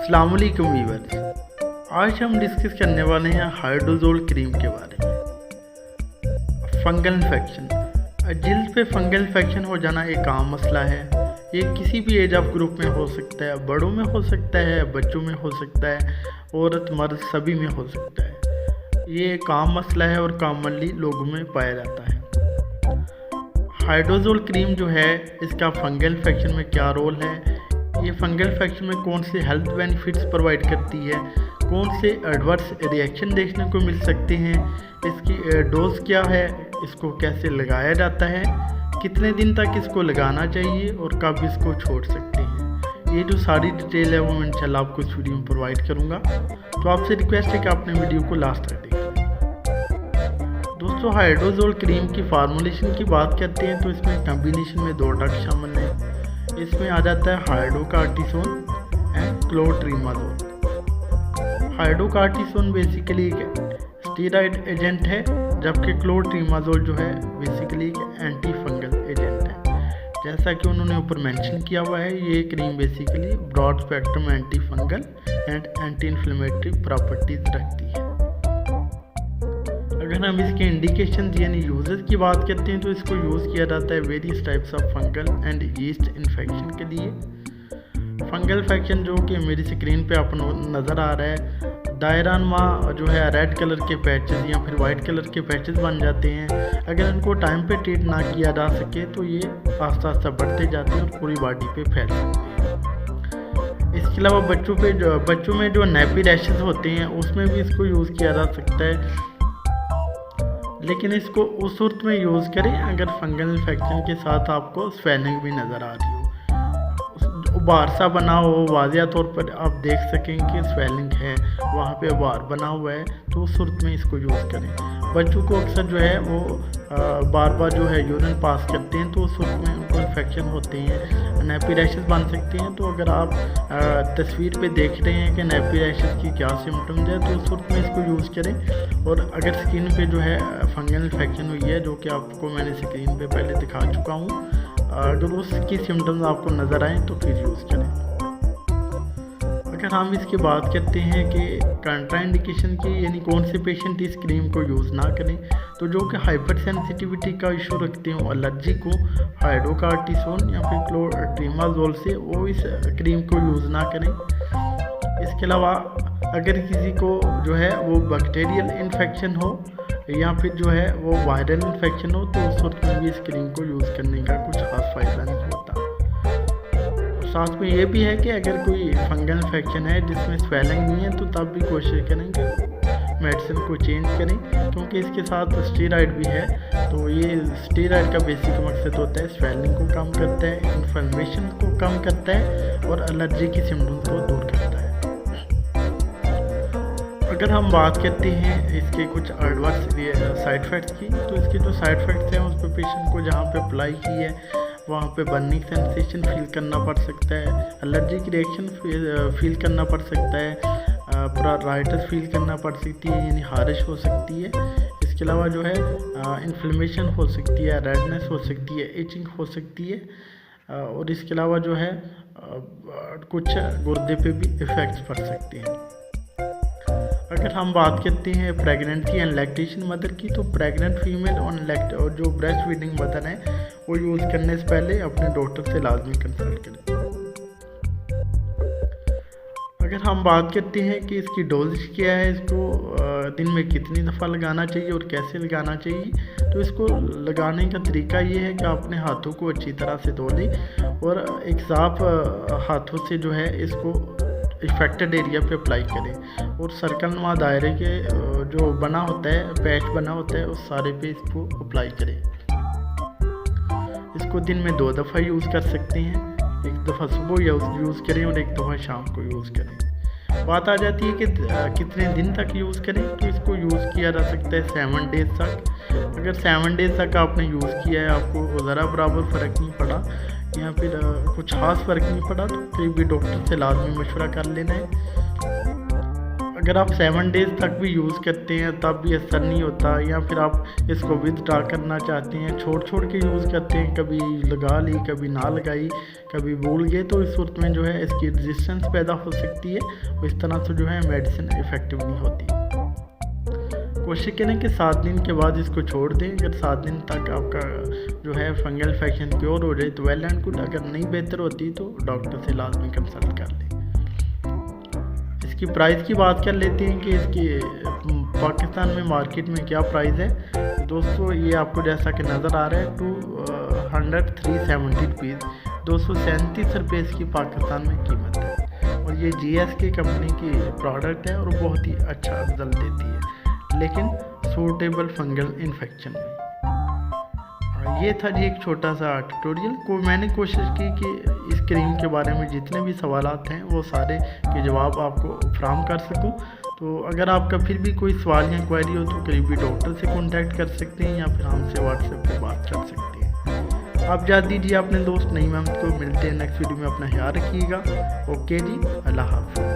अस्सलाम वालेकुम वीवर्स, आज हम डिस्कस करने वाले हैं हाइड्रोजोल क्रीम के बारे में। फंगल इन्फेक्शन, जिल्द पे फंगल इन्फेक्शन हो जाना एक आम मसला है। ये किसी भी एज ऑफ ग्रुप में हो सकता है, बड़ों में हो सकता है, बच्चों में हो सकता है, औरत मर्द सभी में हो सकता है। ये एक आम मसला है और कॉमनली लोगों में पाया जाता है। हाइड्रोजोल क्रीम जो है, इसका फंगल इन्फेक्शन में क्या रोल है, ये फंगल इन्फेक्शन में कौन से हेल्थ बेनिफिट्स प्रोवाइड करती है, कौन से एडवर्स रिएक्शन देखने को मिल सकते हैं, इसकी डोज क्या है, इसको कैसे लगाया जाता है, कितने दिन तक इसको लगाना चाहिए और कब इसको छोड़ सकते हैं। ये जो सारी डिटेल है वो मैं इंशाल्लाह आपको इस वीडियो में प्रोवाइड करूँगा। तो आपसे रिक्वेस्ट है कि आपने वीडियो को लास्ट तक देखें। दोस्तों, हाइड्रोजोल क्रीम की फार्मूलेशन की बात करते हैं तो इसमें कम्बिनेशन में 2 ड्रग शामिल हैं। इसमें आ जाता है hydrocortisone and clotrimazole. Hydrocortisone basically एक स्टेरॉइड एजेंट है, जबकि क्लोट्रीमाजोल जो है बेसिकली एक एंटी फंगल एजेंट है। जैसा कि उन्होंने ऊपर मेंशन किया हुआ है, ये cream basically broad spectrum anti fungal and anti inflammatory properties रखती है। अगर हम इसके इंडिकेशन यानी यूजेस की बात करते हैं तो इसको यूज़ किया जाता है various types of fungal and yeast infection के लिए। फंगल इन्फेक्शन जो कि मेरी स्क्रीन पे आपको नज़र आ रहा है, दायरानुमा जो है रेड कलर के पैचेस या फिर वाइट कलर के पैचेस बन जाते हैं। अगर इनको टाइम पे ट्रीट ना किया जा सके तो ये आस्ता आस्ता बढ़ते जाते हैं और पूरी बॉडी पे फैल सकते हैं। इसके अलावा बच्चों में जो नैपी रैशेस होते हैं उसमें भी इसको यूज़ किया जा सकता है, लेकिन इसको उस सूरत में यूज़ करें अगर फंगल इन्फेक्शन के साथ आपको स्वेलिंग भी नज़र आ रही हो, उबार सा बना हो, वाज़िया तौर पर आप देख सकें कि स्वेलिंग है, वहाँ पे उबार बना हुआ है, तो उस सूरत में इसको यूज़ करें। बच्चों को अक्सर जो है वो बार बार जो है यूरिन पास करते हैं, तो उस सूरत में उनको इन्फेक्शन होते हैं, नैपी रैशेस बन सकते हैं। तो अगर आप तस्वीर पे देख रहे हैं कि नैपी रैशेस की क्या सिम्टम्स है, तो उस सूरत में इसको यूज़ करें। और अगर स्किन पे जो है फंगल इन्फेक्शन हुई है, जो कि आपको मैंने स्क्रीन पे पहले दिखा चुका हूँ, अगर उसकी सिम्टम्स आपको नज़र आए तो फिर यूज़ करें। अगर हम इसकी बात करते हैं कि कंट्राइंडिकेशन की, यानी कौन से पेशेंट इस क्रीम को यूज़ ना करें, तो जो कि हाइपर सेंसिटिविटी का इशू रखते हो, एलर्जी को हाइड्रोकार्टिसोन या फिर क्लोट्रीमाजोल से, वो इस क्रीम को यूज़ ना करें। इसके अलावा अगर किसी को जो है वो बैक्टीरियल इन्फेक्शन हो या फिर जो है वो वायरल इन्फेक्शन हो, तो उस वक्त में भी इस क्रीम को यूज़ करने का कुछ खास फ़ायदा नहीं होता। साथ में ये भी है कि अगर कोई फंगल इन्फेक्शन है जिसमें स्वेलिंग नहीं है, तो तब भी कोशिश करें कि मेडिसिन को चेंज करें, क्योंकि इसके साथ स्टेरॉइड भी है। तो ये स्टेरॉइड का बेसिक मकसद होता है स्वेलिंग को कम करता है, इन्फ्लेमेशन को कम करता है और एलर्जी की सिम्टम्स को दूर करता है। अगर हम बात करते हैं इसके कुछ एडवर्स साइड इफ़ेक्ट्स की, तो इसके जो साइड इफ़ेक्ट्स हैं उस पर पेशेंट को जहाँ पे अप्लाई की है वहाँ पे बर्निंग सेंसेशन फील करना पड़ सकता है, एलर्जिक रिएक्शन फील करना पड़ सकता है, पूरा राइटस फील करना पड़ सकती है, यानी हारिश हो सकती है। इसके अलावा जो है इन्फ्लेमेशन हो सकती है, रेडनेस हो सकती है, इचिंग हो सकती है, और इसके अलावा जो है कुछ गुर्दे पे भी इफ़ेक्ट्स पड़ सकते हैं। अगर हम बात करते हैं प्रेगनेंसी एंड लैक्टेशन मदर की, तो प्रेग्नेंट फीमेल और जो ब्रेस्ट फीडिंग मदर हैं वो यूज़ करने से पहले अपने डॉक्टर से लाजमी कंसल्ट करें। अगर हम बात करते हैं कि इसकी डोज क्या है, इसको दिन में कितनी दफ़ा लगाना चाहिए और कैसे लगाना चाहिए, तो इसको लगाने का तरीका ये है कि अपने हाथों को अच्छी तरह से धो लें और एक साफ हाथों से जो है इसको इफेक्टेड एरिया पे अप्लाई करें और सर्कल नुमा दायरे के जो बना होता है, पैच बना होता है, उस सारे पे इसको अप्लाई करें। इसको दिन में 2 दफ़ा यूज़ कर सकते हैं, एक दफ़ा सुबह यूज़ करें और एक दफ़ा शाम को यूज़ करें। बात आ जाती है कि कितने दिन तक यूज़ करें, तो इसको यूज़ किया जा सकता है 7 डेज़ तक। अगर 7 डेज़ तक आपने यूज़ किया है, आपको ज़रा बराबर फ़र्क नहीं पड़ा या फिर कुछ खास फ़र्क नहीं पड़ा, तो फिर भी डॉक्टर से लाजमी मशवरा कर लेना है। अगर आप 7 डेज़ तक भी यूज़ करते हैं तब भी असर नहीं होता, या फिर आप इसको विदड्रा करना चाहते हैं, छोड़ के यूज़ करते हैं, कभी लगा ली कभी ना लगाई, कभी भूल गए, तो इस सूरत में जो है इसकी रेजिस्टेंस पैदा हो सकती है और इस तरह से जो है मेडिसिन इफ़ेक्टिव नहीं होती। कोशिश करें कि 7 दिन के बाद इसको छोड़ दें। अगर 7 दिन तक आपका जो है फंगल इन्फेक्शन क्योर हो जाए तो वेल एंड गुड, अगर नहीं बेहतर होती तो डॉक्टर से लाजमी कंसल्ट कर लें। इसकी प्राइस की बात कर लेते हैं कि इसकी पाकिस्तान में मार्केट में क्या प्राइस है। तो दोस्तों ये आपको जैसा कि नज़र आ रहा है 20370 रुपीज़, 237 रुपये इसकी पाकिस्तान में कीमत है। और ये GSK कंपनी की प्रोडक्ट है और बहुत ही अच्छा रिजल्ट देती है, लेकिन सूटेबल फंगल इन्फेक्शन में। ये था जी एक छोटा सा ट्यूटोरियल को मैंने कोशिश की कि इस क्रीम के बारे में जितने भी सवालात हैं वो सारे के जवाब आपको फराहम कर सकूं। तो अगर आपका फिर भी कोई सवाल या क्वेरी हो तो करीबी डॉक्टर से कांटेक्ट कर सकते हैं या फिर हमसे व्हाट्सएप पे बात कर सकते हैं। आप जा दीजिए अपने दोस्त नईम अहमद को। मिलते हैं नेक्स्ट वीडियो में, अपना ख्याल रखिएगा। ओके जी, अल्लाह हाफ़िज़।